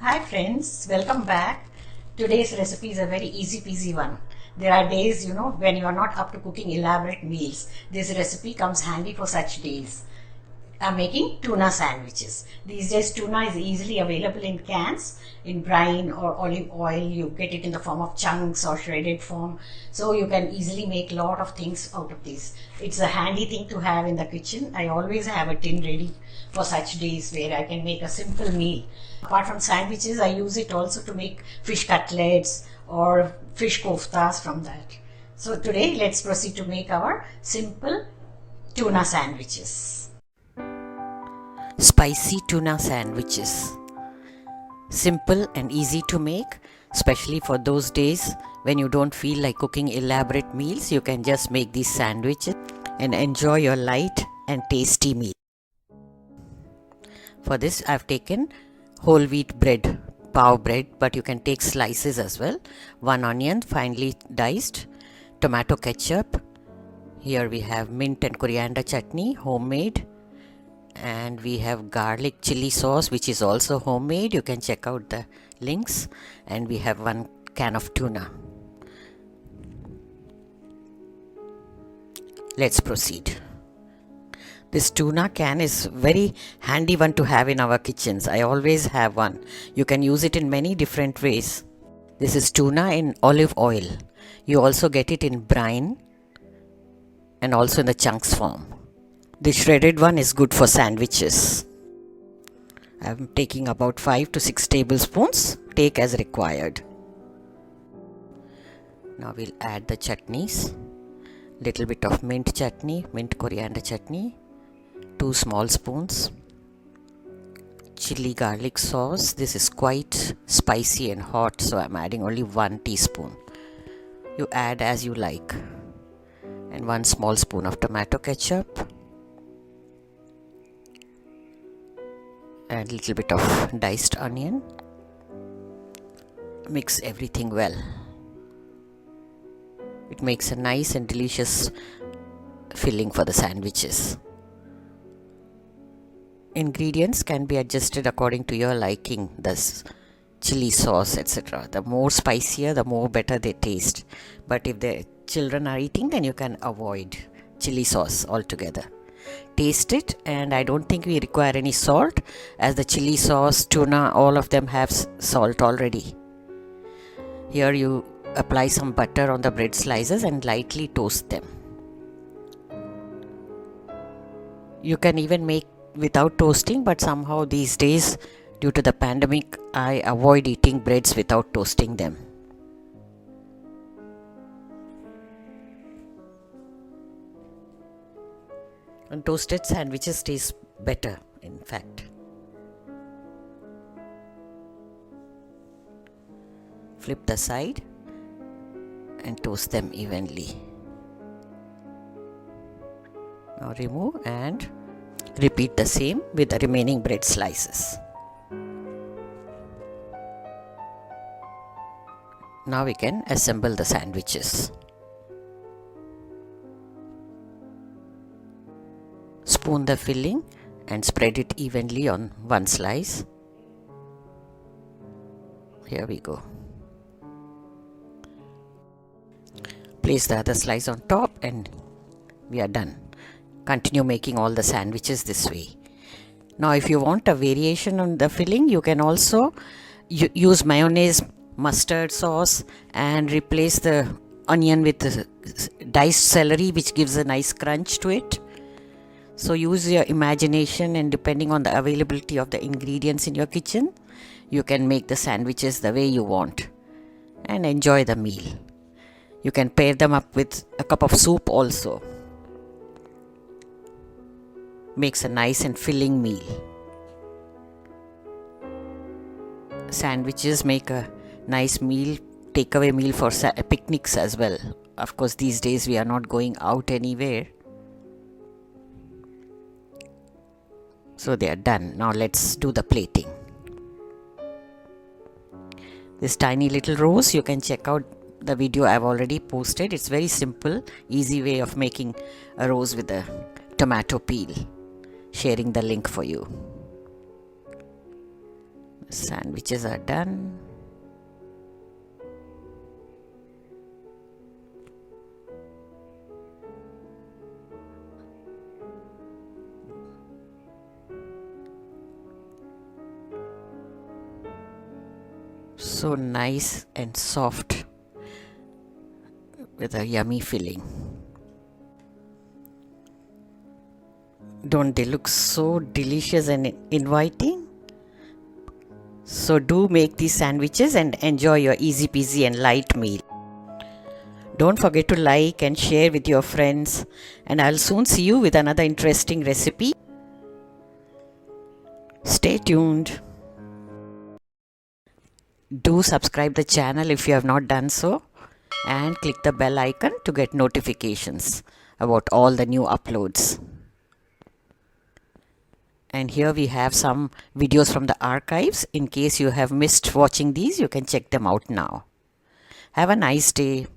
Hi friends, welcome back. Today's recipe is a very easy peasy one. There are days, when you are not up to cooking elaborate meals. This recipe comes handy for such days. I'm making tuna sandwiches. These days tuna is easily available in cans, in brine or olive oil. You get it in the form of chunks or shredded form. So you can easily make a lot of things out of this. It's a handy thing to have in the kitchen. I always have a tin ready for such days where I can make a simple meal. Apart from sandwiches, I use it also to make fish cutlets or fish koftas from that. So today let's proceed to make our simple tuna sandwiches. Spicy tuna sandwiches. Simple and easy to make, especially for those days when you don't feel like cooking elaborate meals. You can just make these sandwiches and enjoy your light and tasty meal. For this I've taken whole wheat bread, pav bread, but you can take slices as well. 1 onion finely diced, tomato ketchup. Here we have mint and coriander chutney, homemade. And we have garlic chili sauce, which is also homemade. You can check out the links. And we have 1 can of tuna. Let's proceed. This tuna can is very handy one to have in our kitchens. I always have one. You can use it in many different ways. This is tuna in olive oil. You also get it in brine and also in the chunks form. The shredded one is good for sandwiches. I am taking about 5 to 6 tablespoons. Take as required. Now we'll add the chutneys. Little bit of mint chutney, mint coriander chutney. 2 small spoons. Chili garlic sauce. This is quite spicy and hot, so I'm adding only 1 teaspoon. You add as you like. And 1 small spoon of tomato ketchup. Add a little bit of diced onion. Mix everything well. It makes a nice and delicious filling for the sandwiches. Ingredients can be adjusted according to your liking. This chili sauce, etc. The more spicier, the more better they taste. But if the children are eating, then you can avoid chili sauce altogether. Taste it, and I don't think we require any salt, as the chili sauce, tuna, all of them have salt already. Here you apply some butter on the bread slices and lightly toast them. You can even make without toasting, but somehow these days due to the pandemic I avoid eating breads without toasting them. And toasted sandwiches taste better, in fact. Flip the side and toast them evenly. Now remove and repeat the same with the remaining bread slices. Now we can assemble the sandwiches. Spoon the filling and spread it evenly on 1 slice. Here we go. Place the other slice on top and we are done. Continue making all the sandwiches this way. Now if you want a variation on the filling, you can also use mayonnaise, mustard sauce, and replace the onion with the diced celery, which gives a nice crunch to it. So use your imagination, and depending on the availability of the ingredients in your kitchen, you can make the sandwiches the way you want and enjoy the meal. You can pair them up with a cup of soup also. Makes a nice and filling meal. Sandwiches make a nice meal, takeaway meal for picnics as well. Of course, these days we are not going out anywhere. So they are done. Now let's do the plating. This tiny little rose, you can check out the video I've already posted. It's very simple, easy way of making a rose with a tomato peel. Sharing the link for you. Sandwiches are done. So nice and soft with a yummy filling. Don't they look so delicious and inviting? So do make these sandwiches and enjoy your easy peasy and light meal. Don't forget to like and share with your friends, and I'll soon see you with another interesting recipe. Stay tuned. Do subscribe the channel if you have not done so, and click the bell icon to get notifications about all the new uploads. And here we have some videos from the archives. In case you have missed watching these, you can check them out now. Have a nice day.